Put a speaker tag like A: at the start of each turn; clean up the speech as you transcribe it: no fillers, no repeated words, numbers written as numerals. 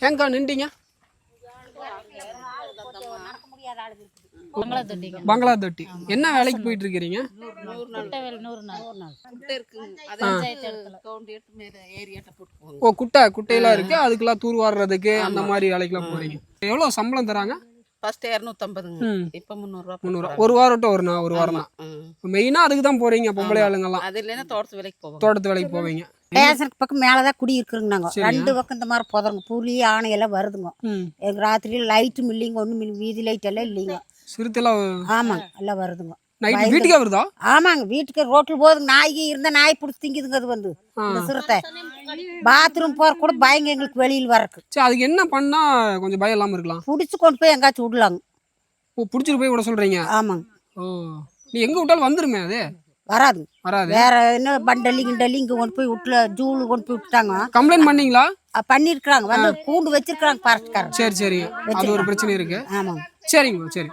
A: ஏங்கா நின்றீங்க? பங்களா தொட்டி. என்ன வேலைக்கு போயிட்டு இருக்கிறீங்க? ஓ, குட்டையெல்லாம் இருக்கு, அதுக்கெல்லாம் தூர் வாடுறதுக்கு அந்த மாதிரி வேலைக்கெல்லாம் போறீங்க. எவ்வளவு சம்பளம் தராங்க?
B: ஃபர்ஸ்ட் 250ங்க, இப்போ 300 ரூபா.
A: 300. ஒரு வாரம் டு ஒரு வாரம் தான். மெயினா அதுக்கு தான் போறீங்க பொம்பளை ஆளுங்கெல்லாம்?
B: அது இல்லைன்னா தோட்டத்து வேலைக்கு போவோம்.
A: தோட்டத்து வேலைக்கு போவீங்க.
C: ஸ்டேஷனுக்கு பக்கம் மேலதான் குடி இருக்குங்க. நாங்க 2 பக்கம் இந்த மாதிரி புதருங்க, புலி ஆணை எல்லாம் வருதுங்க. எங்க ராத்திரியில லைட்டும் இல்லைங்க, ஒண்ணும் வீதி லைட் எல்லாம் இல்லைங்க.
A: சிறுத்தைலாம்?
C: ஆமாங்க, எல்லாம் வருதுங்க.
A: நைட் வீட்டுக்கே வருதா?
C: ஆமாங்க, வீட்டுக்கு ரோட்டில் போகுதுங்க. நாய்க்கு இருந்தா நாய் பிடிச்சி திங்குதுங்க. அது வந்து இந்த சிறுத்தை பாத்ரூம் போற கூட பயங்க எங்களுக்கு வெளியில் வரக்கு.
A: சரி, அதுக்கு என்ன பண்ணா கொஞ்சம் பயம் இல்லாம இருக்கலாம்?
C: பிடிச்சி கொண்டு போய் எங்காச்சும் விடலாங்க.
A: ஓ, பிடிச்சிட்டு போய் விட சொல்றீங்க?
C: ஆமாங்க.
A: ஓ, நீ எங்க விட்டாலும் வந்துருமே அது?
C: வராது.
A: வேற
C: என்ன பண்டல்லி கிண்டல்லி இங்க கொண்டு போய் விட்டுல ஜூலு கொண்டு போய் விட்டாங்க.
A: கம்ப்ளைண்ட் பண்ணீங்களா?
C: பண்ணிருக்காங்க, வந்து கூண்டு வச்சிருக்காங்க பாரஸ்காரர்.
A: சரி, அது ஒரு பிரச்சனை இருக்கு.
C: ஆமாங்க.
A: சரிங்க, சரி.